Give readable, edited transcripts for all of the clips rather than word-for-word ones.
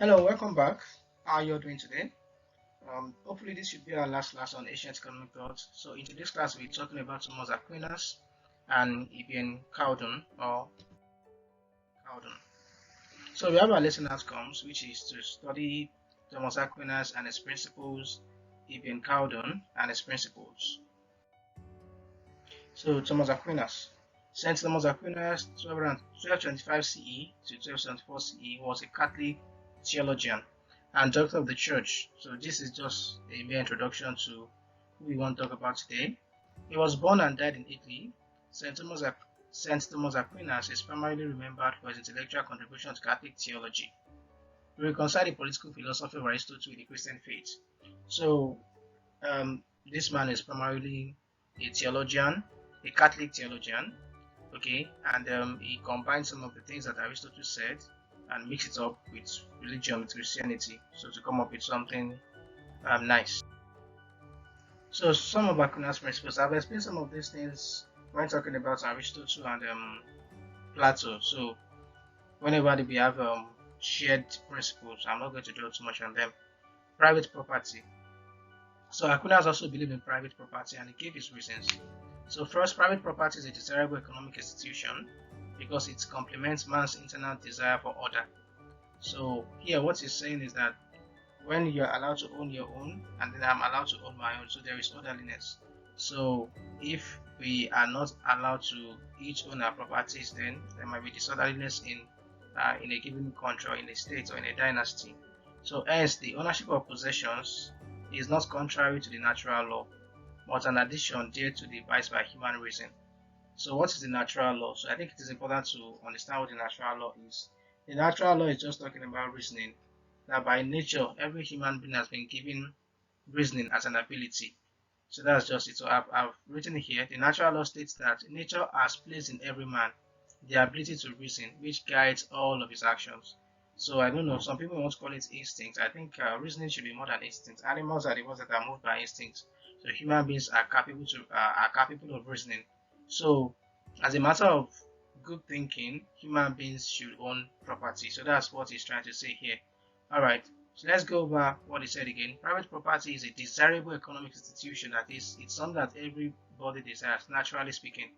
Hello, welcome back. How are you doing today? Hopefully this should be our last class on ancient economic thought. So in today's class we're talking about Thomas Aquinas and Ibn Khaldun or Khaldun. So we have our lesson outcomes, which is to study Thomas Aquinas and his principles, Ibn Khaldun and his principles. So Thomas Aquinas. Saint Thomas Aquinas, 1225 CE to 1274 CE, was a Catholic theologian and doctor of the church. So this is just a mere introduction to who we want to talk about today. He was born and died in Italy. Saint Thomas Aquinas is primarily remembered for his intellectual contribution to Catholic theology. He reconciled the political philosophy of Aristotle with the Christian faith. So this man is primarily a theologian, a Catholic theologian, okay, and he combines some of the things that Aristotle said and mix it up with religion, with Christianity, so to come up with something nice. So some of Aquinas' principles, I've explained some of these things when talking about Aristotle and Plato. So whenever we have shared principles, I'm not going to dwell too much on them. Private property. So Aquinas also believed in private property and he gave his reasons. So first, private property is a desirable economic institution because it complements man's internal desire for order. So here what he's saying is that when you're allowed to own your own and then I'm allowed to own my own, so there is orderliness. So if we are not allowed to each own our properties, then there might be disorderliness in a given country or in a state or in a dynasty. So hence the ownership of possessions is not contrary to the natural law, but an addition due to the devised by human reason. So what is the natural law? So I think it is important to understand what the natural law is. The natural law is just talking about reasoning. That by nature, every human being has been given reasoning as an ability. So that's just it. So I've written here, the natural law states that nature has placed in every man the ability to reason, which guides all of his actions. So I don't know, some people want to call it instinct. I think reasoning should be more than instinct. Animals are the ones that are moved by instinct. So human beings are capable of reasoning. So as a matter of good thinking, human beings should own property. So that's what he's trying to say here. Alright, so let's go over what he said again. Private property is a desirable economic institution, that is, it's something that everybody desires, naturally speaking.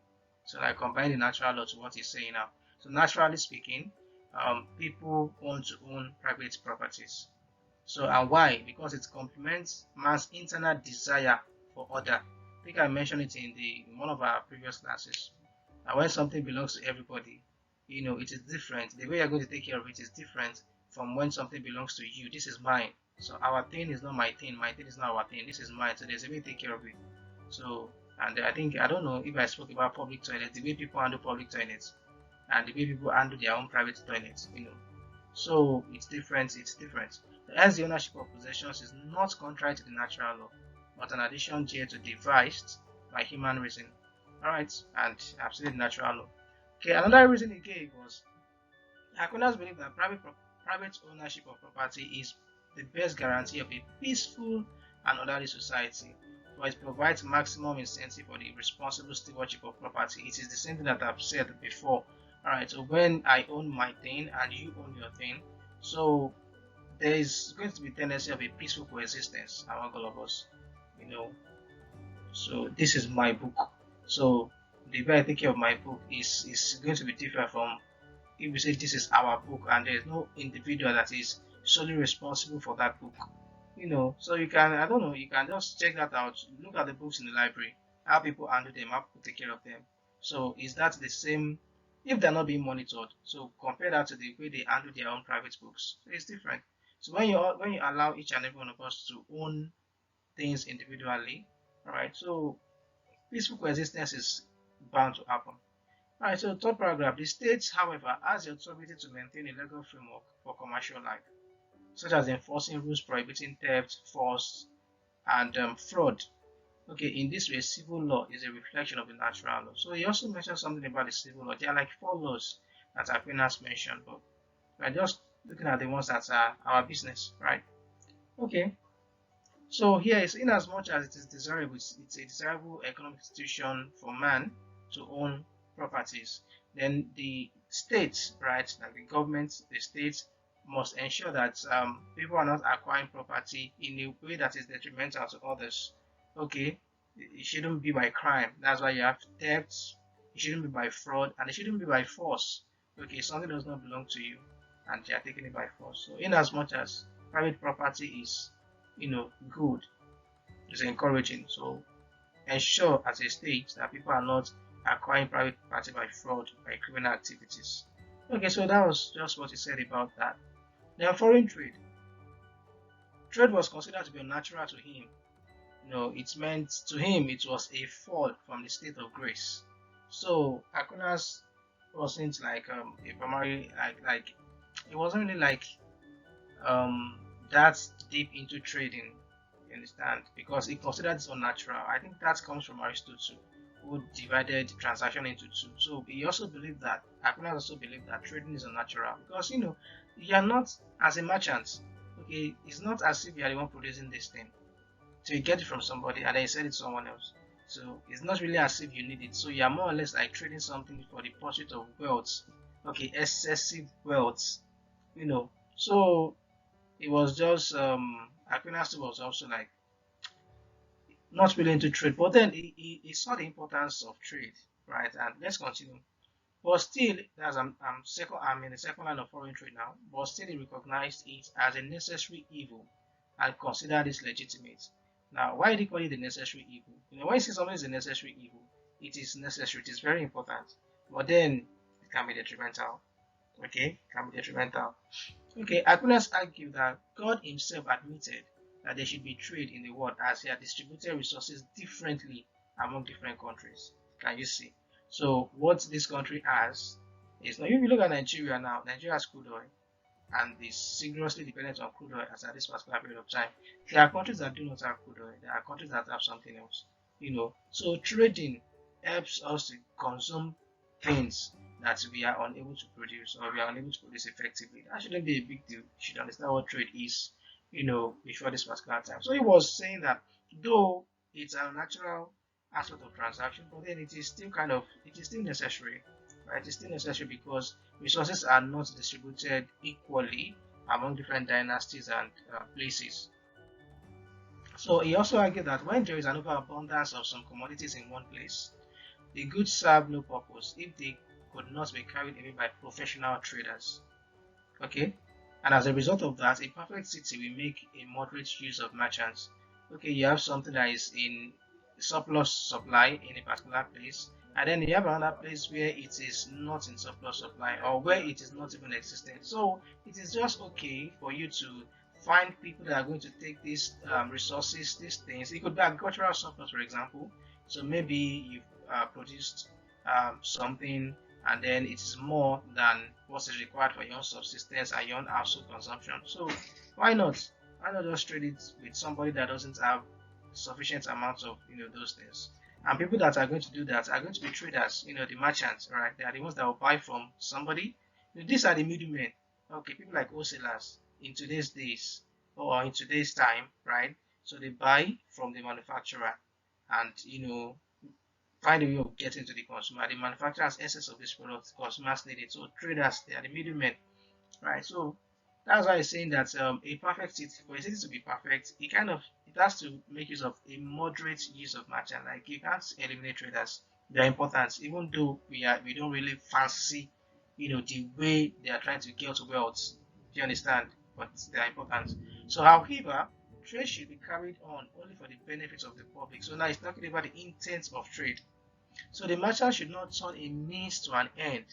So I combine the natural law to what he's saying now. So naturally speaking, people want to own private properties. So and why? Because it complements man's internal desire for order. I think I mentioned it in one of our previous classes. And when something belongs to everybody, it is different. The way you're going to take care of it is different from when something belongs to you. This is mine. So our thing is not my thing is not our thing. This is mine. So there's a way to take care of it. So, and I think, I don't know if I spoke about public toilets, the way people handle public toilets and the way people handle their own private toilets, So it's different. As the ownership of possessions is not contrary to the natural law, but an addition due to devised by human reason. Alright, and I've said natural law. Okay, another reason he gave was Aquinas believed that private ownership of property is the best guarantee of a peaceful and orderly society, for it provides maximum incentive for the responsible stewardship of property. It is the same thing that I've said before. Alright, so when I own my thing and you own your thing, so there is going to be a tendency of a peaceful coexistence among all of us, So this is my book. So the way I take care of my book is going to be different from if we say this is our book and there is no individual that is solely responsible for that book. So you can, I don't know, you can just check that out. Look at the books in the library, how people handle them, how people take care of them. So is that the same if they're not being monitored? So compare that to the way they handle their own private books. So it's different. So when you allow each and every one of us to own things individually, alright, so peaceful coexistence is bound to happen. Alright, so third paragraph, the state, however, has the authority to maintain a legal framework for commercial life, such as enforcing rules prohibiting theft, force, and fraud. Okay, in this way, civil law is a reflection of the natural law. So he also mentioned something about the civil law. There are like 4 laws that Aquinas mentioned, but we're just looking at the ones that are our business, right? Okay, so here is, in as much as it is desirable, it's a desirable economic institution for man to own properties. Then the states, right, like the government, the states must ensure that people are not acquiring property in a way that is detrimental to others. Okay, it shouldn't be by crime. That's why you have theft. It shouldn't be by fraud, and it shouldn't be by force. Okay, something does not belong to you, and you are taking it by force. So, in as much as private property is, good, it's encouraging. So, ensure as a state that people are not acquiring private property by fraud, by criminal activities. Okay, so that was just what he said about that. Then foreign trade. Trade was considered to be unnatural to him. It meant to him it was a fall from the state of grace. So Aquinas wasn't like a primary like it wasn't really like um that deep into trading, you understand, because he considered it unnatural. I think that comes from Aristotle, who divided transaction into two. So he also believed that Aquinas also believed that trading is unnatural because you are not as a merchant. Okay, it's not as if you are the one producing this thing. So you get it from somebody and then you sell it to someone else. So it's not really as if you need it. So you are more or less like trading something for the pursuit of wealth. Okay, excessive wealth. So it was just Aquinas was also like not really into trade, but then he saw the importance of trade, right? And let's continue. But still, I'm in the second line of foreign trade now, but still he recognized it as a necessary evil and considered it legitimate. Now, why did he call it a necessary evil? When you say something is a necessary evil, it is necessary, it is very important, but then it can be detrimental. Okay, it can be detrimental. Okay, Aquinas argued that God himself admitted that there should be trade in the world as he had distributed resources differently among different countries. Can you see? So what this country has is now if you look at Nigeria now, Nigeria has crude oil and is seriously dependent on crude oil as at this particular period of time. There are countries that do not have crude oil, there are countries that have something else. So trading helps us to consume things that we are unable to produce or we are unable to produce effectively. That shouldn't be a big deal. You should understand what trade is, before this particular time. So he was saying that though it's a natural aspect of transaction, but then it is still necessary, right? It is still necessary because resources are not distributed equally among different dynasties and places. So he also argued that when there is an overabundance of some commodities in one place, the goods serve no purpose if they could not be carried away by professional traders. Okay? And as a result of that, a perfect city will make a moderate use of merchants. Okay, you have something that is in surplus supply in a particular place, and then you have another place where it is not in surplus supply or where it is not even existent. So it is just okay for you to find people that are going to take these resources, these things. It could be agricultural surplus, for example. So maybe you've produced something and then it is more than what is required for your own subsistence and your own household consumption. So why not? Why not just trade it with somebody that doesn't have sufficient amounts of those things? And people that are going to do that are going to be traders, the merchants, right? They are the ones that will buy from somebody. These are the middlemen. Okay, people like wholesalers in today's days or in today's time, right? So they buy from the manufacturer and find a way of getting to the consumer. The manufacturer has excess of this product, consumers need it. So traders, they are the middlemen, right? So that's why I'm saying that a perfect city, for a city to be perfect, it has to make use of a moderate use of merchant. Like you can't eliminate traders. They're important, even though we don't really fancy, the way they are trying to get wealth. Do you understand? But they are important. So, however, trade should be carried on only for the benefit of the public. So now it's talking about the intent of trade. So the merchant should not turn a means to an end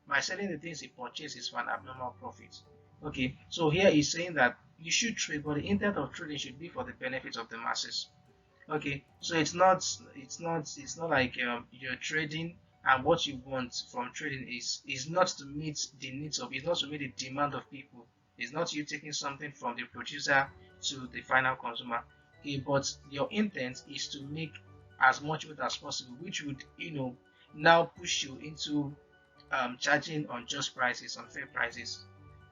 by selling the things he purchases for an abnormal profit. Okay, so here he's saying that you should trade, but the intent of trading should be for the benefit of the masses. Okay, so it's not like you're trading and what you want from trading is not to meet the needs of, it's not to meet the demand of people. It's not you taking something from the producer to the final consumer. Okay, but your intent is to make as much of it as possible, which would now push you into charging unjust prices, unfair prices,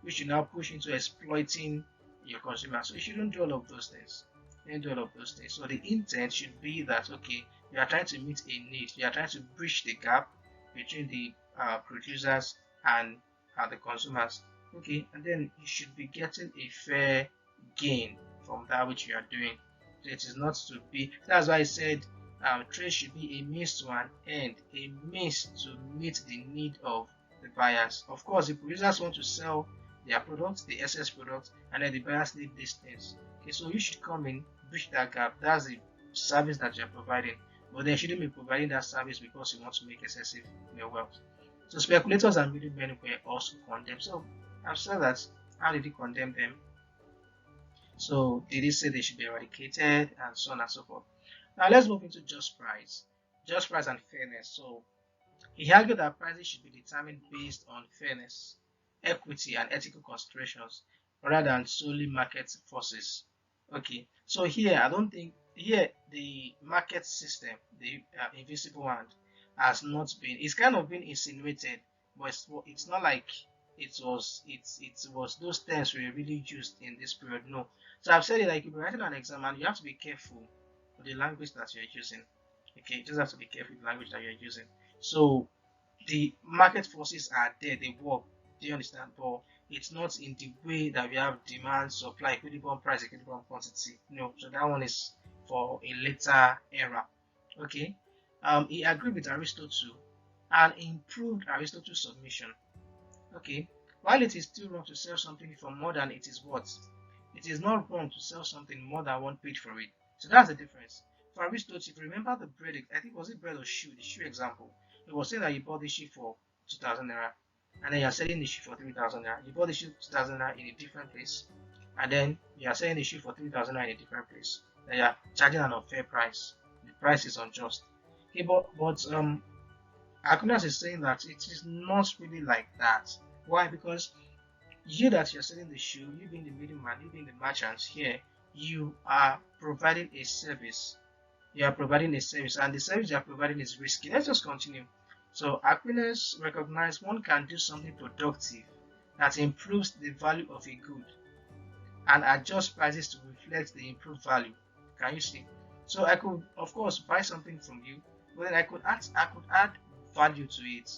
which you now push into exploiting your consumer. So you shouldn't do all of those things. You don't do all of those things. So the intent should be that okay, you are trying to meet a need. You are trying to bridge the gap between the producers and the consumers. Okay, and then you should be getting a fair gain from that which you are doing. So it is not to be, that's why I said trade should be a means to an end, a means to meet the need of the buyers. Of course, the producers want to sell their products, the excess products, and then the buyers need these things. Okay, so you should come in, bridge that gap. That's the service that you're providing. But then you shouldn't be providing that service because you want to make excessive wealth. So speculators and middlemen were also condemned. So I've said that. How did he condemn them? So did he say they should be eradicated and so on and so forth? Now let's move into just price. Just price and fairness. So he argued that prices should be determined based on fairness, equity, and ethical considerations rather than solely market forces. Okay, so here I don't think here the market system, the invisible hand, has not been. It's kind of been insinuated, but it's not like it was those terms were really used in this period. No, so I've said it like if you're writing an exam and you have to be careful with the language that you're using. Okay, you just have to be careful with the language that you're using. So the market forces are there, they work. Do you understand? But it's not in the way that we have demand, supply, equilibrium price, equilibrium quantity. No, so that one is for a later era. Okay. He agreed with Aristotle and improved Aristotle's submission. Okay. While it is still wrong to sell something for more than it is worth, it is not wrong to sell something more than one paid for it. So that's the difference. For Aristotle, if you remember the bread, I think was it bread or shoe, the shoe example. It was saying that you bought the shoe for 2,000 naira, and then you're selling the shoe for 3,000 naira. You bought the shoe 2,000 naira in a different place, and then you are selling the shoe for 3,000 naira in a different place. Then you are charging an unfair price. The price is unjust. Okay, but Aquinas is saying that it is not really like that. Why? Because you that you're selling the shoe, you being the middleman, you being the merchant here, you are providing a service. You are providing a service, and the service you are providing is risky. Let's just continue. So Aquinas recognized one can do something productive that improves the value of a good and adjust prices to reflect the improved value. Can you see? So I could, of course, buy something from you, but then I could add value to it.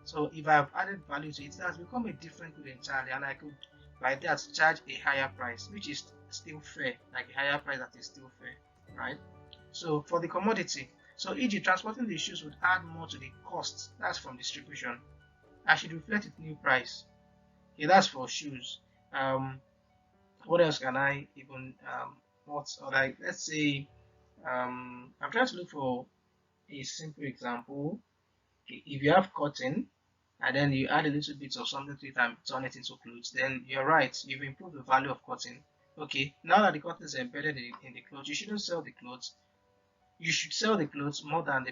So if I have added value to it, it has become a different good entirely, and I could by that charge a higher price, which is still fair, like a higher price that is still fair, right? So for the commodity, so e.g. transporting the shoes would add more to the cost. That's from distribution. I should reflect its new price. Okay, that's for shoes. What else can I even what or like let's say I'm trying to look for a simple example. Okay, if you have cotton and then you add a little bit of something to it and turn it into clothes, then you're right, you've improved the value of cotton. Okay, now that the cotton is embedded in the clothes, you shouldn't sell the clothes. You should sell the clothes more than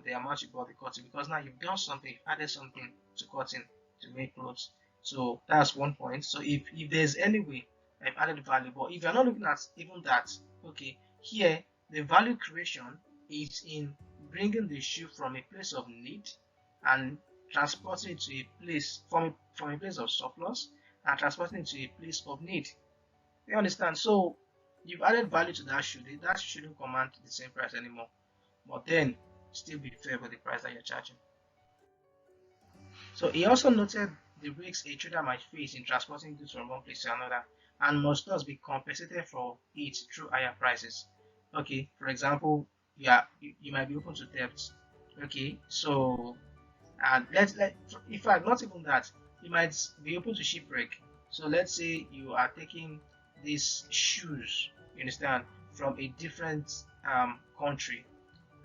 the amount you bought the cotton, because now you've done something, you've added something to cotton to make clothes. So that's one point. So if there's any way I've added value, but if you're not looking at even that, okay, here the value creation is in bringing the shoe from a place of need and transporting it to a place from a place of surplus and transporting it to a place of need. You understand? So you've added value to that shoe. That shouldn't command the same price anymore. But then still be fair with the price that you're charging. So he also noted the risks a trader might face in transporting goods from one place to another and must thus be compensated for it through higher prices. Okay, for example, you might be open to debt. Okay, so and let in fact not even that, you might be open to shipwreck. So let's say you are taking these shoes, you understand, from a different country,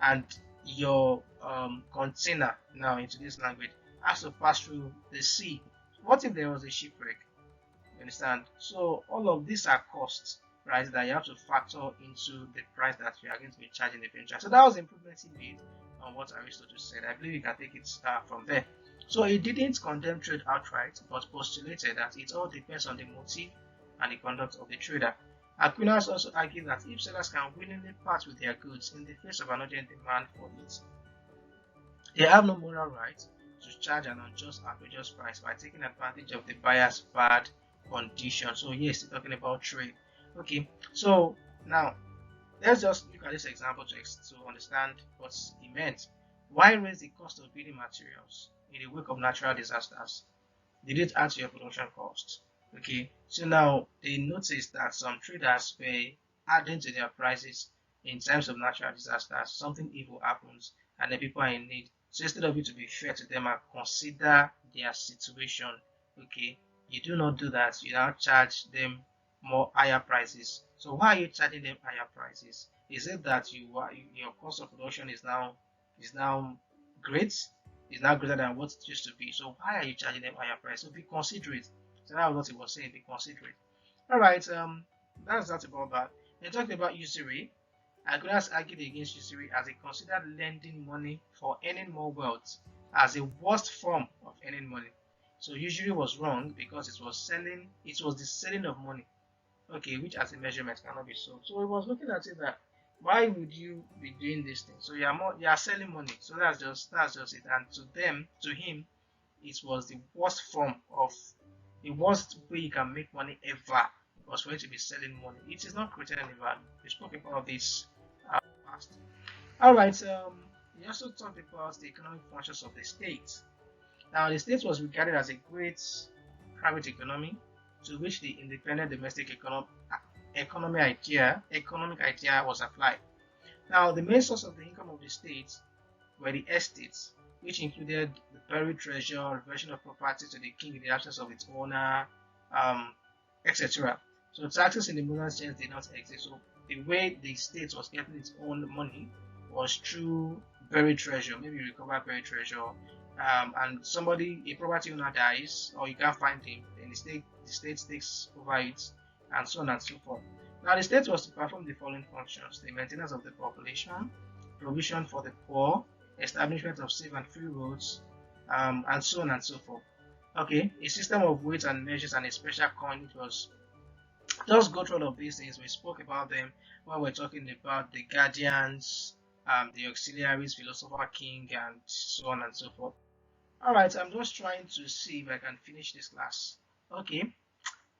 and your container now into this language has to pass through the sea. What if there was a shipwreck? You understand? So all of these are costs, right, that you have to factor into the price that you are going to be charging eventually. So that was improvement he made on what Aristotle said. I believe you can take it from there. So he didn't condemn trade outright, but postulated that it all depends on the motive and the conduct of the trader. Aquinas also argued that if sellers can willingly part with their goods in the face of an urgent demand for it, they have no moral right to charge an unjust outrageous price by taking advantage of the buyer's bad condition. So yes, talking about trade. Okay, so now let's just look at this example to understand what he meant. Why raise the cost of building materials in the wake of natural disasters? Did it add to your production cost? Okay, so now they noticed that some traders were adding to their prices in times of natural disasters. Something evil happens and the people are in need. So instead of you to be fair to them and consider their situation, okay, you do not do that. You now charge them more higher prices. So why are you charging them higher prices? Is it that your cost of production is now great? Is now greater than what it used to be. So why are you charging them higher price? So be considerate. So that was what he was saying. Be considerate. All right. That's that about that. Then talking about usury. Agoras argued against usury as he considered lending money for earning more wealth as a worst form of earning money. So usury was wrong because it was selling. It was the selling of money. Okay, which as a measurement cannot be sold. So he was looking at it that why would you be doing this thing? So you are selling money. So that's just it. And to him, it was the worst form of the worst way you can make money ever was for you to be selling money. It is not creating any value. We spoke about this past. All right. We also talked about the economic functions of the state. Now, the state was regarded as a great private economy to which the independent domestic economic idea was applied. Now, the main source of the income of the state were the estates, which included the buried treasure, reversion of property to the king in the absence of its owner, um, etc. So taxes in the modern sense did not exist. So the way the state was getting its own money was through buried treasure. Maybe you recover buried treasure, and a property owner dies, or you can't find him, then the state takes over it, and so on and so forth. Now, the state was to perform the following functions: the maintenance of the population, provision for the poor, establishment of safe and free roads, and so on and so forth. Okay, a system of weights and measures and a special coin. It was just go through all of these things. We spoke about them when we're talking about the guardians, the auxiliaries, philosopher king, and so on and so forth. All right, I'm just trying to see if I can finish this class. Okay,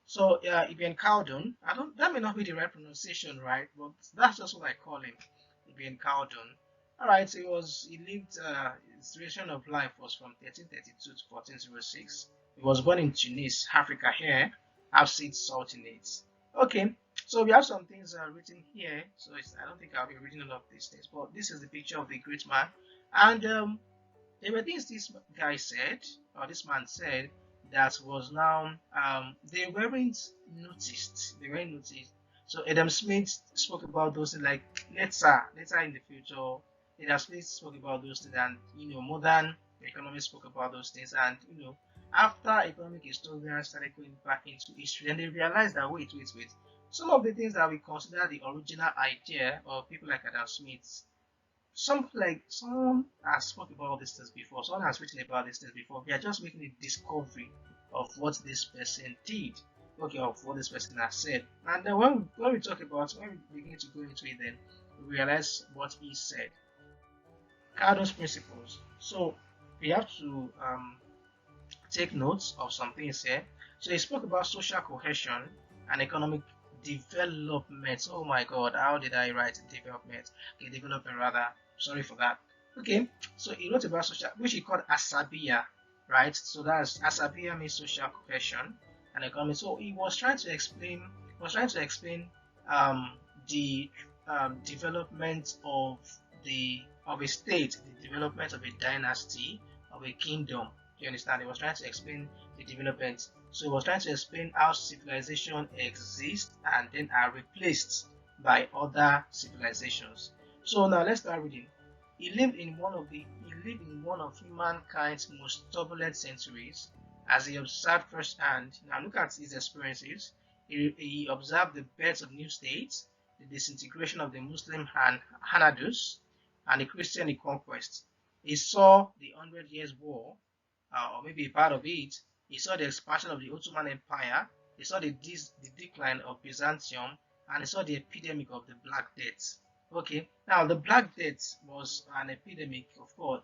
so Ibn Khaldun, I don't that may not be the right pronunciation, right? But that's just what I call him, Ibn Khaldun. All right, he lived his duration of life was from 1332 to 1406. He was born in Tunis, Africa here, Absid Sultanate. Okay, so we have some things written here. So I don't think I'll be reading all of these things, but this is the picture of the great man. And there were things this guy said, or this man said, that was now they weren't noticed. They weren't noticed. So Adam Smith spoke about those things like later in the future. Adam Smith spoke about those things, and modern economists spoke about those things, and after economic historians started going back into history, and they realized that wait, some of the things that we consider the original idea of people like Adam Smith, someone has spoke about these things before, someone has written about these things before. We are just making a discovery of what this person did, okay, of what this person has said. And then when we begin to go into it, then we realize what he said. Cardin's principles. So we have to take notes of some things here. So he spoke about social cohesion and economic development. Oh my god, how did I write development? Okay, development rather. Sorry for that. Okay, so he wrote about social, which he called asabiya, right? So that's asabiya means social cohesion and economy. So he was trying to explain, the development of a state, the development of a dynasty, of a kingdom. Do you understand? He was trying to explain the development. So he was trying to explain how civilization exists and then are replaced by other civilizations. So now let's start reading. He lived in one of humankind's most turbulent centuries, as he observed firsthand. Now look at his experiences. He observed the birth of new states, the disintegration of the Muslim Hanadus, and the Christian conquest. He saw the Hundred Years' War, or maybe a part of it. He saw the expansion of the Ottoman Empire. He saw the decline of Byzantium, and he saw the epidemic of the Black Death. Okay, now the Black Death was an epidemic, of course,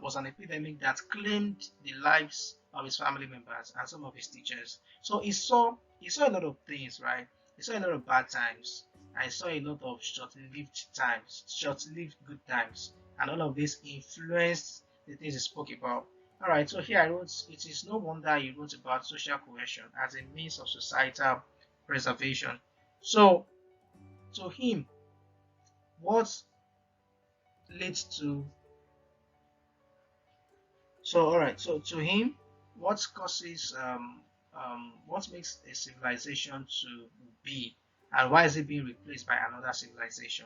was an epidemic that claimed the lives of his family members and some of his teachers. So he saw a lot of things, right? He saw a lot of bad times. I saw a lot of short-lived good times, and all of this influenced the things he spoke about. All right, so here I wrote, it is no wonder he wrote about social cohesion as a means of societal preservation. So to him, what leads to so all right, so to him, what causes what makes a civilization to be, and why is it being replaced by another civilization?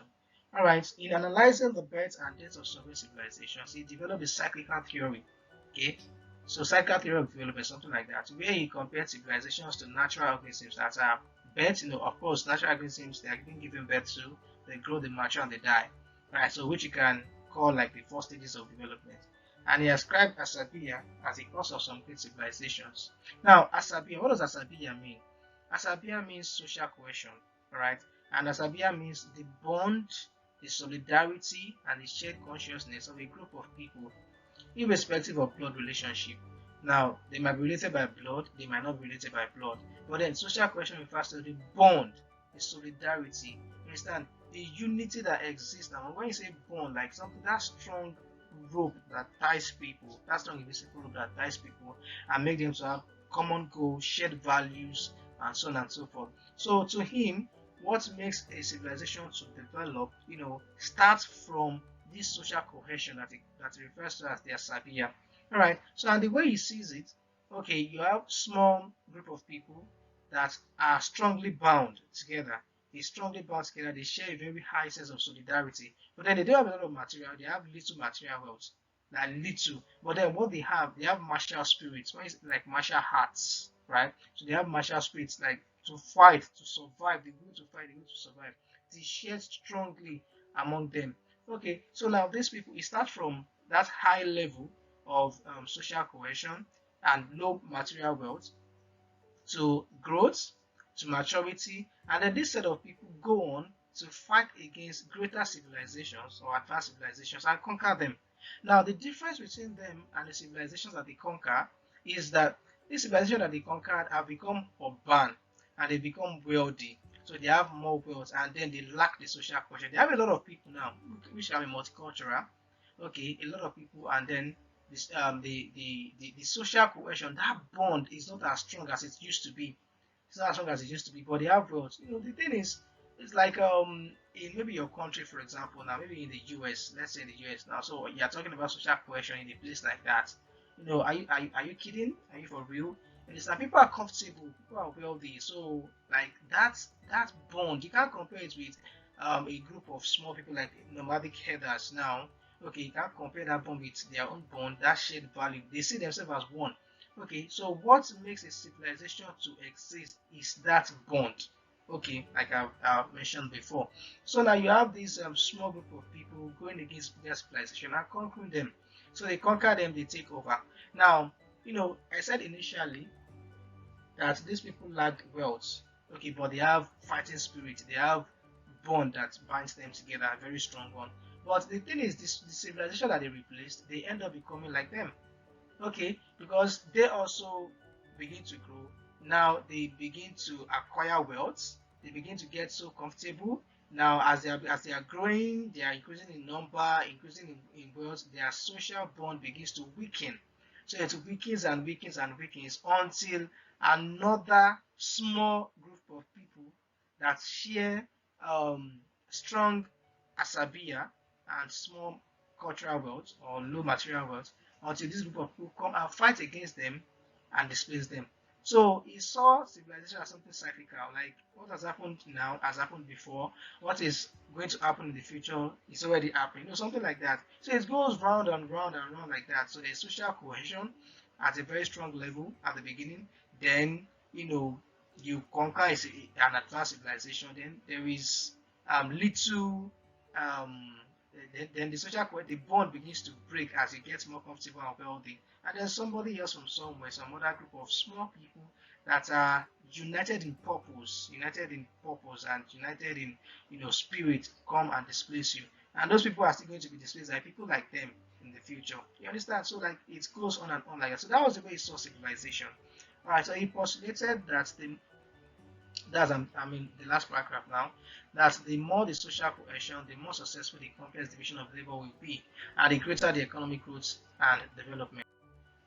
All right, in analyzing the birth and death of several civilizations, he developed a cyclical theory. Okay, so cyclical theory of development, something like that, where he compared civilizations to natural organisms that are birth. Of course, natural organisms, they are being given birth to, they grow, they mature, and they die. Right, so which you can call like the four stages of development, and he ascribed Asabiya as a cause of some great civilizations. Now, Asabiya, what does Asabiya mean? Asabiya means social cohesion, right? And Asabiya means the bond, the solidarity, and the shared consciousness of a group of people, irrespective of blood relationship. Now, they might be related by blood, they might not be related by blood. But then social cohesion refers to the bond, the solidarity, you understand? The unity that exists. Now, when you say bond, like something that strong rope that ties people, that strong invisible rope that ties people and make them to have common goals, shared values, and so on and so forth. So to him, what makes a civilization to develop, starts from this social cohesion that he refers to as the Asabiya. All right. So, and the way he sees it, okay, you have small group of people that are strongly bound together. They strongly bound together. They share a very high sense of solidarity. But then they don't have a lot of material. They have little material wealth, like little. But then what they have martial spirits. When it's like martial hearts, right? So they have martial spirits, like to fight, to survive. They go to fight. They go to survive. They share strongly among them. Okay, so now these people, it starts from that high level of social cohesion and low material wealth to growth, to maturity, and then this set of people go on to fight against greater civilizations or advanced civilizations and conquer them. Now, the difference between them and the civilizations that they conquer is that these civilizations that they conquered have become urban and they become wealthy. So they have more wealth and then they lack the social cohesion. They have a lot of people now, which are multicultural. Okay, a lot of people, and then this the social cohesion, that bond is not as strong as it used to be. It's not as strong as it used to be, but they have wealth. The thing is, it's like in maybe your country, for example, now maybe in the US, let's say in the US now. So you're talking about social cohesion in a place like that. Are you kidding? Are you for real? And it's like people are comfortable, people are wealthy. So like that bond, you can't compare it with a group of small people like nomadic headers now. Okay, you can't compare that bond with their own bond, that shared value. They see themselves as one. Okay, so what makes a civilization to exist is that bond. Okay, like I've mentioned before. So now you have this small group of people going against their civilization and conquering them. So they conquer them, they take over. Now, I said initially that these people lack wealth. Okay, but they have fighting spirit. They have bond that binds them together, a very strong one. But the thing is, this the civilization that they replaced, they end up becoming like them. Okay, because they also begin to grow. Now they begin to acquire wealth. They begin to get so comfortable. Now, as they are growing, they are increasing in number, increasing in wealth. Their social bond begins to weaken. So it weakens and weakens and weakens until another small group of people that share strong asabiya and small cultural wealth or low material wealth, until this group of people come and fight against them and displace them. So he saw civilization as something cyclical, like what has happened now has happened before, what is going to happen in the future is already happening, something like that. So it goes round and round and round like that. So there's social cohesion at a very strong level at the beginning, then you conquer an advanced civilization, then there is little then the social the bond begins to break as it gets more comfortable and wealthy. And then somebody else from somewhere, some other group of small people that are united in purpose and united in spirit, come and displace you. And those people are still going to be displaced by people like them in the future. You understand? So like it goes on and on like that. So that was the way he saw civilization. Alright, so he postulated that the last paragraph now, that the more the social cohesion, the more successful the complex division of labor will be, and the greater the economic growth and development.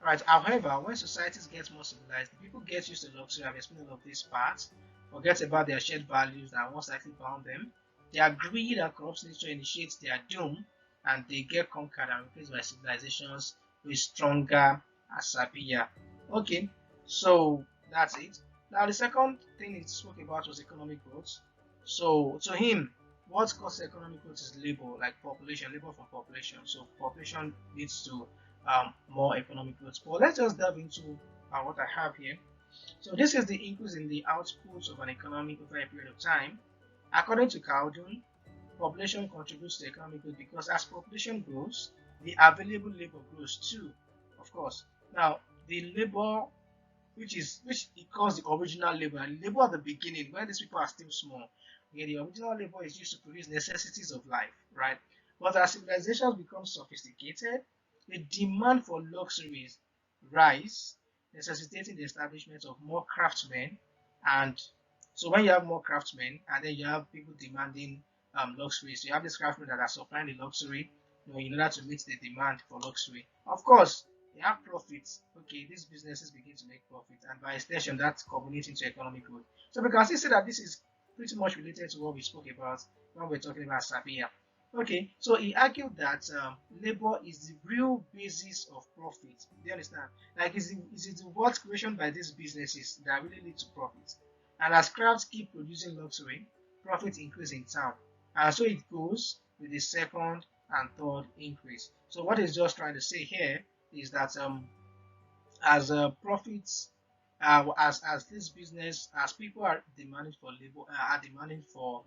Alright, however, when societies get more civilized, the people get used to luxury. I've explained all of these parts, forget about their shared values that once likely bound them. Their greed and corrupt nature initiates their doom, and they get conquered and replaced by civilizations with stronger Asabia. Okay, so that's it. Now, the second thing he spoke about was economic growth. So, to him, what causes economic growth is labor, like population, labor from population. So, population leads to more economic growth. But let's just delve into what I have here. So this is the increase in the output of an economy over a period of time. According to Khaldun, population contributes to economic growth because as population grows, the available labor grows too, of course. Now, the labor which he calls the original labor, and labor at the beginning when these people are still small. Okay, the original labor is used to produce necessities of life, right? But as civilizations become sophisticated, the demand for luxuries rise, necessitating the establishment of more craftsmen. And so when you have more craftsmen and then you have people demanding luxuries, you have these craftsmen that are supplying the luxury, in order to meet the demand for luxury. Of course, they have profits. Okay, these businesses begin to make profit, and by extension, that culminates into economic growth. So we can still say that this is pretty much related to what we spoke about when we're talking about Sabia. Okay, so he argued that labor is the real basis of profit. Do you understand? Like, is it the wealth creation by these businesses that really lead to profit? And as crafts keep producing luxury, profits increase in town. And so it goes with the second and third increase. So what he's just trying to say here is that as profits as this business, as people are demanding for labor, are demanding for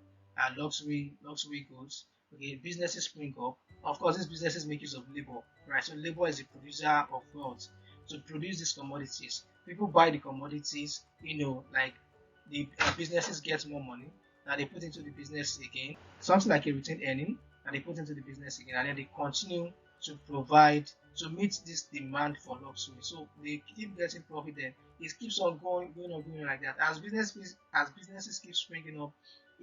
luxury goods, okay, businesses spring up. Of course, these businesses make use of labor, right? So labor is the producer of wealth to produce these commodities. People buy the commodities, like the businesses get more money that they put into the business again, something like a retained earning that they put into the business again, and then they continue to provide to meet this demand for luxury. So they keep getting profit. Then it keeps on going like that. As businesses keep springing up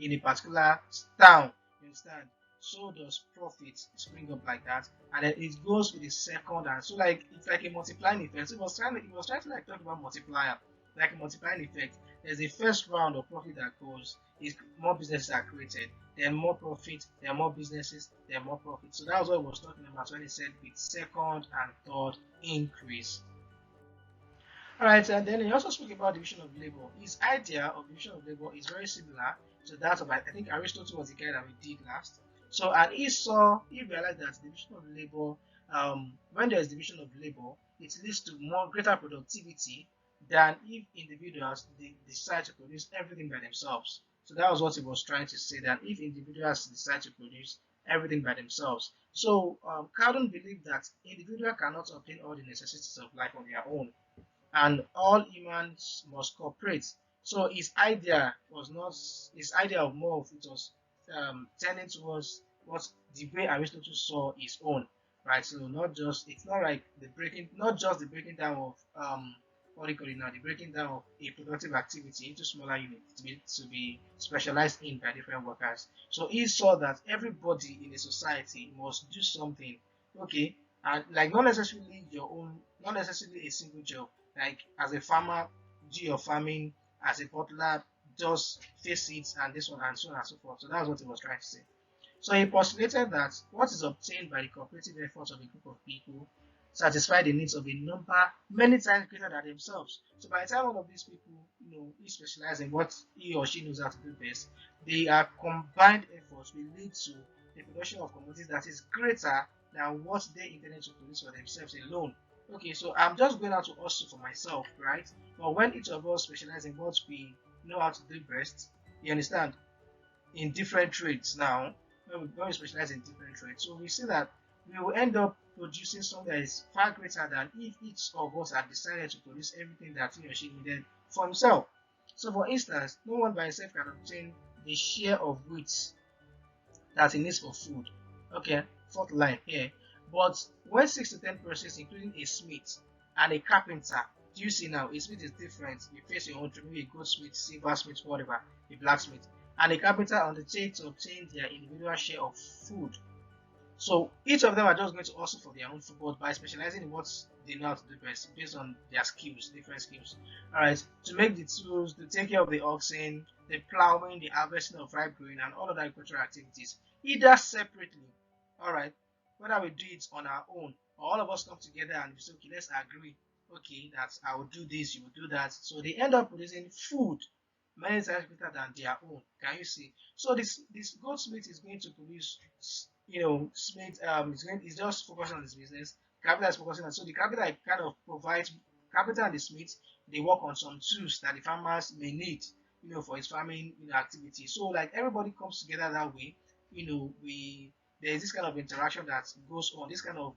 in a particular town, you understand? So does profit spring up like that, and then it goes with the second, and so like it's like a multiplying effect. So it was trying to like talk about multiplier, like a multiplying effect. There's a first round of profit that goes, is more businesses are created, then more profit, then more businesses, then more profit. So that was what he was talking about when he said with second and third increase. Alright, and then he also spoke about division of labor. His idea of division of labor is very similar to that of, I think, Aristotle was the guy that we did last. So, and he realized that division of labor, when there is division of labor, it leads to more greater productivity than if individuals they decide to produce everything by themselves. So that was what he was trying to say, that if individuals decide to produce everything by themselves. So Cardon believed that individual cannot obtain all the necessities of life on their own, and all humans must cooperate. So his idea of more of it was tending towards what the way Aristotle saw his own, right? So not just it's not like the breaking, not just the breaking down of what do you call it now, the breaking down of a productive activity into smaller units to be specialized in by different workers. So he saw that everybody in a society must do something, okay, and like not necessarily your own, not necessarily a single job. Like as a farmer, do your farming. As a butler, just face it and this one and so on and so forth. So that's what he was trying to say. So he postulated that what is obtained by the cooperative efforts of a group of people satisfy the needs of a number many times greater than themselves. So by the time one of these people, he specializes in what he or she knows how to do best, their combined efforts will lead to the production of commodities that is greater than what they intended to produce for themselves alone. Okay, so I'm just going out to hustle for myself, right? But when each of us specialize in what we know how to do best, you understand, in different trades now, when we specialize in different trades, so we see that we will end up producing something that is far greater than if each of us had decided to produce everything that he or she needed for himself. So, for instance, no one by himself can obtain the share of wheat that he needs for food. Okay, fourth line here. But when 6 to 10 persons, including a smith and a carpenter, do you see now? A smith is different. You face your own trade, maybe a goldsmith, silversmith, whatever, a blacksmith, and a carpenter undertake to obtain their individual share of food. So each of them are just going to also for their own food, but by specializing in what they know how to do best based on their skills, different skills. All right, to make the tools, to take care of the oxen, the plowing, the harvesting of ripe grain, and all other agricultural activities, either separately. All right, whether we do it on our own or all of us come together and we say, okay, let's agree. Okay, that I will do this, you will do that. So they end up producing food many times better than their own. Can you see? So this goldsmith is going to produce, smith is just focusing on his business. Capital is focusing on, so the capital kind of provides capital, and the smith, they work on some tools that the farmers may need, for his farming, activity. So like everybody comes together that way. We There is this kind of interaction that goes on, this kind of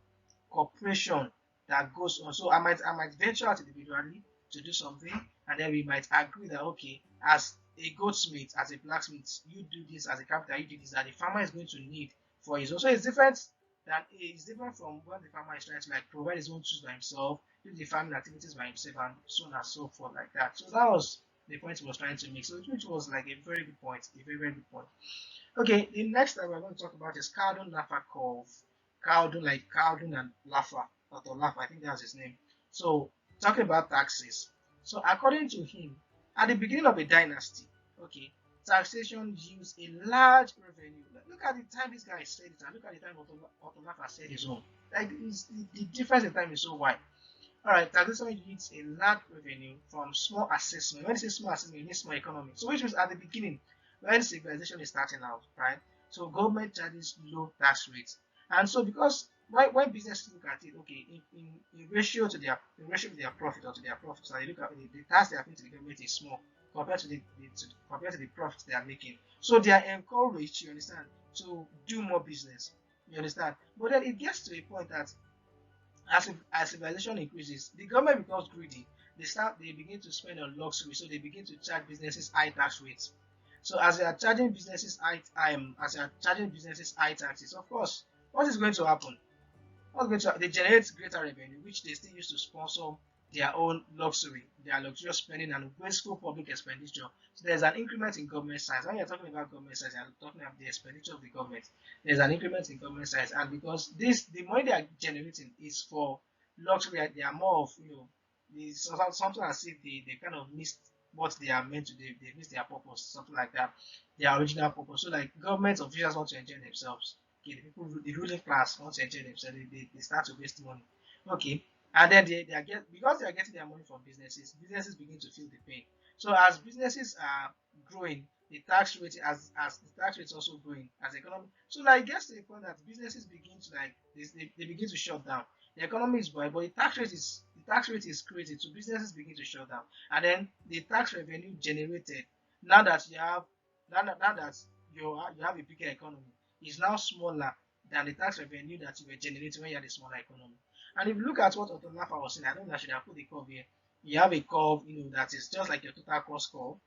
cooperation that goes on. So I might venture out individually to do something, and then we might agree that, okay, as a goldsmith, as a blacksmith, you do this, as a carpenter, you do this, that the farmer is going to need for his own. So it's different from when the farmer is trying to like provide his own tools by himself, do the farming activities by himself, and so on and so forth, like that. So that was the point he was trying to make. So which was like a very good point, a very, very good point. Okay, the next that we're going to talk about is Caldon Laffer curve. Caldon, like Caldon and Laffer, Dr. Laffer, I think that's his name. So, talking about taxes. So, according to him, at the beginning of a dynasty, okay, taxation yields a large revenue. Look at the time this guy said it, and look at the time Dr. Laffer said his own. Like, the difference in time is so wide. All right, taxation yields a large revenue from small assessment. When you say small assessment, you mean small economy. So, which means at the beginning, when civilization is starting out, right? So government charges low tax rates, and so because when businesses look at it, okay, in ratio to their profit or to their profits, and they look at the tax they are paying to the government is small compared to compared to the profits they are making. So they are encouraged, you understand, to do more business. You understand? But then it gets to a point that as civilization increases, the government becomes greedy. They begin to spend on luxury, so they begin to charge businesses high tax rates. So as they are charging businesses high taxes, of course, what is going to happen? They generate greater revenue, which they still use to sponsor their own luxury, their luxurious spending and wasteful public expenditure. So there's an increment in government size. When you're talking about government size, you're talking about the expenditure of the government. There's an increment in government size, and because the money they are generating is for luxury, they are more of, something as if they kind of missed what they are meant to do. They missed their purpose, something like that, their original purpose. So like government officials want to enjoy themselves. Okay, the ruling class want to enjoy themselves. They start to waste money. Okay, and then because they are getting their money from businesses begin to feel the pain. So as businesses are growing, the tax rate as the tax rate is also growing as the economy. So like it gets to the point that businesses begin to like they begin to shut down. The economy is growing, but the tax rate is crazy. So businesses begin to shut down, and then the tax revenue generated now that you have now that you have a bigger economy is now smaller than the tax revenue that you were generating when you had a smaller economy. And if you look at what Otto Laffer was saying, I don't know, I should have put the curve here. You have a curve, that is just like your total cost curve.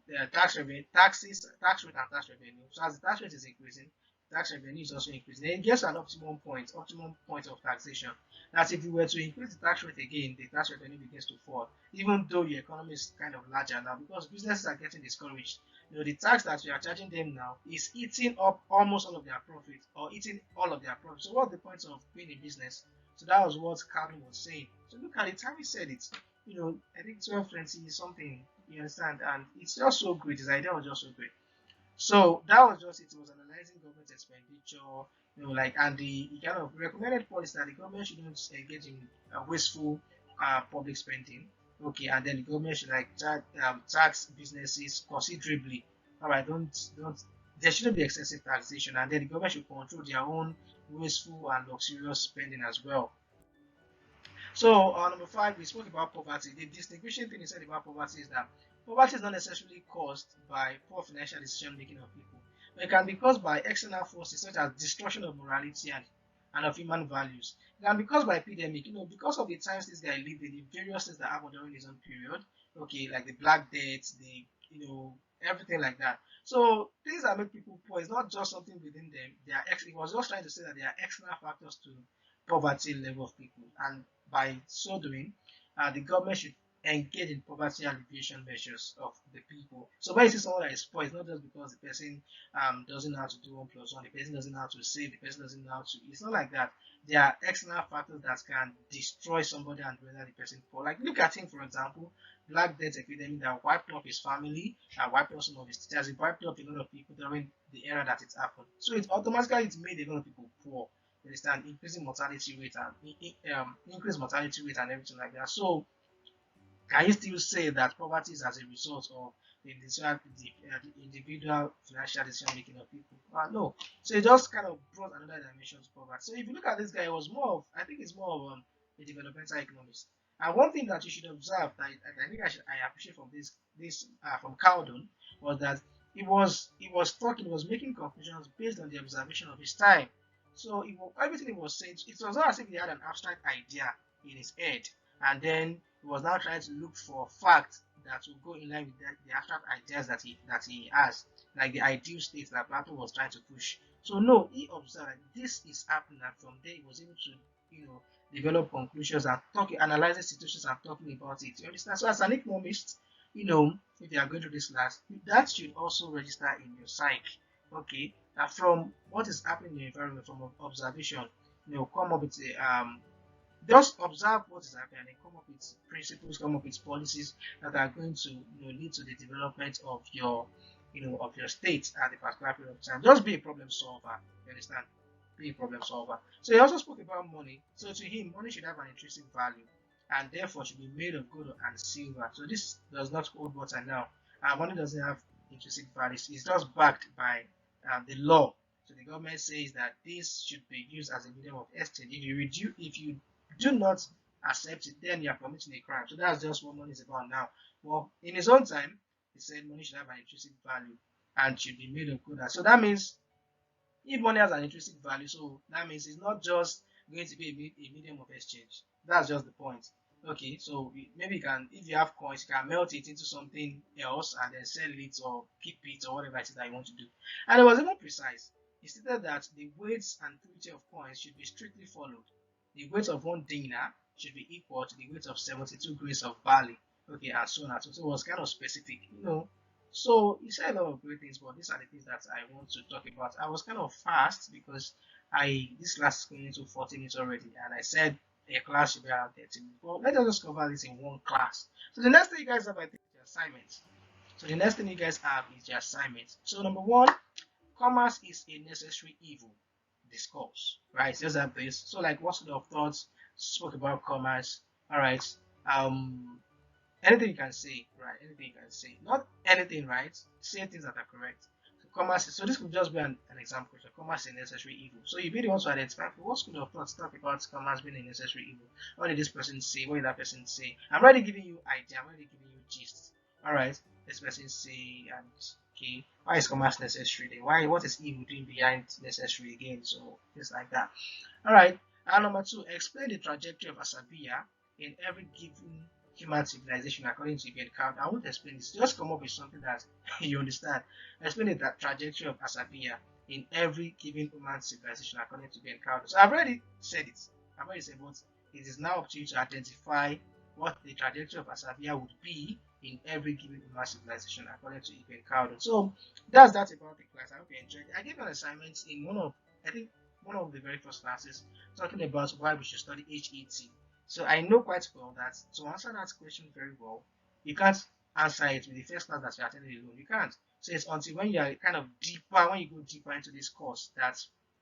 The tax revenue, tax rate, and tax revenue. So as the tax rate is increasing, tax revenue is also increasing. Then it gets to an optimum point of taxation. That if you were to increase the tax rate again, the tax revenue begins to fall, even though your economy is kind of larger now because businesses are getting discouraged. The tax that you are charging them now is eating up almost all of their profit or eating all of their profit. So what's the point of being in business? So that was what Calvin was saying. So look at the time he said it. I think 1220 something. You understand? And it's just so great. His idea was just so great. So that was just it. It was analyzing government expenditure, and he kind of recommended policy that the government shouldn't engage in wasteful public spending. Okay, and then the government should like tax businesses considerably. All right, don't there shouldn't be excessive taxation, and then the government should control their own wasteful and luxurious spending as well. So, number five, we spoke about poverty. The distinguishing thing he said about poverty is that poverty is not necessarily caused by poor financial decision making of people, but it can be caused by external forces such as destruction of morality and of human values. It can be caused by epidemic, because of the times this guy lived in, the various things that happened during his own period, okay, like the Black Death, everything like that. So, things that make people poor is not just something within them. He was just trying to say that there are external factors to poverty level of people, and by so doing, the government should engage in poverty alleviation measures of the people. So when you see someone that is poor, it's not just because the person doesn't know how to do 1 plus 1, the person doesn't know how to save, the person doesn't know how to. It's not like that. There are external factors that can destroy somebody and render the person poor. Like look at him, for example, Black Death epidemic that wiped off his family and wiped off some of his teachers. It wiped off a lot of people during the era that it happened. So it automatically it made a lot of people poor. You understand? Increasing mortality rate and increased mortality rate and everything like that. So can you still say that poverty is as a result of the individual financial decision making of people? No. So it just kind of brought another dimension to poverty. So if you look at this guy, it was more of, I think it's more of a developmental economist. And one thing that you should observe that I think I appreciate from this from Cowden was that he was making conclusions based on the observation of his time. So everything he was saying, it was not as if he had an abstract idea in his head and then he was now trying to look for facts that will go in line with the abstract ideas that he has, like the ideal state that Plato was trying to push. So no, he observed that this is happening, and from there he was able to, develop conclusions and analyzing situations and talking about it. You understand? So as an economist, if you are going to this class, that should also register in your psyche. Okay, from what is happening in the environment, from observation, come up with a just observe what is happening and come up with principles, come up with policies that are going to lead to the development of your of your state at a particular period of time. Just be a problem solver. You understand? Be a problem solver. So he also spoke about money. So to him, money should have an intrinsic value and therefore should be made of gold and silver. So this does not hold water now. Money doesn't have intrinsic values. It's just backed by the law. So the government says that this should be used as a medium of exchange. If you do not accept it, then you are committing a crime. So that's just what money is about now. Well, in his own time, he said money should have an intrinsic value and should be made of good. So that means if money has an intrinsic value, so that means it's not just going to be a medium of exchange. That's just the point. Okay, so maybe you can, if you have coins, you can melt it into something else and then sell it or keep it or whatever it is that you want to do. And it was even precise. He stated that the weights and purity of coins should be strictly followed. The weight of 1 dinar should be equal to the weight of 72 grains of barley. Okay, and so on and so on. So it was kind of specific, So he said a lot of great things, but these are the things that I want to talk about. I was kind of fast because this class is going into 40 minutes already, and I said a class should be around 30 minutes. But let us just cover this in one class. So the next thing you guys have, I think, is the assignments. So the next thing you guys have is the assignments. So number 1, commerce is a necessary evil. Discourse, right? Just have this. So like what sort of thoughts spoke about commerce? All right. Anything you can say, right? Anything you can say. Not anything, right? Say things that are correct. So commerce. So this could just be an example question. Commerce is a necessary evil. So you really want to identify what school of thoughts talk about commerce being a necessary evil. What did this person say? What did that person say? I'm already giving you idea. I'm already giving you gist. All right. This person say and okay. Why is commerce necessary? Then why? What is evil doing behind necessary again? So things like that. All right. And number 2, explain the trajectory of Asabiya in every given human civilization according to Ibn Khaldun. I won't explain this. Just come up with something that you understand. Explain the trajectory of Asabiya in every given human civilization according to Ibn Khaldun. So I've already said it. I've already said, but it is now up to you to identify what the trajectory of Asabiya would be in every given human civilization according to Ibn Khaldun. So that's that about the class. I hope you enjoyed it. I gave an assignment in one of the very first classes talking about why we should study HET. So I know quite well that to answer that question very well, you can't answer it with the first class that you're attending alone. You can't. So it's until when you are kind of deeper, when you go deeper into this course, that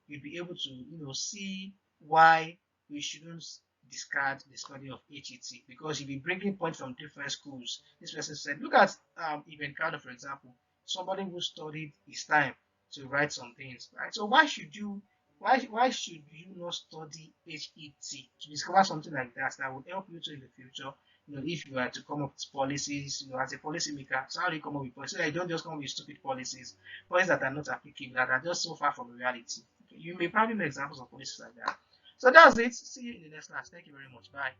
you'll be able to, see why we shouldn't discard the study of HET, because you'll be bringing points from different schools. This person said, look at Ibn Khaldun, for example, somebody who studied his time to write some things, right? So why should you not study HET to discover something like that would help you in the future? If you are to come up with policies, as a policymaker, so how do you come up with policies? So you don't just come up with stupid policies that are not applicable, that are just so far from reality. Okay, you may probably know examples of policies like that. So that's it. See you in the next class. Thank you very much. Bye.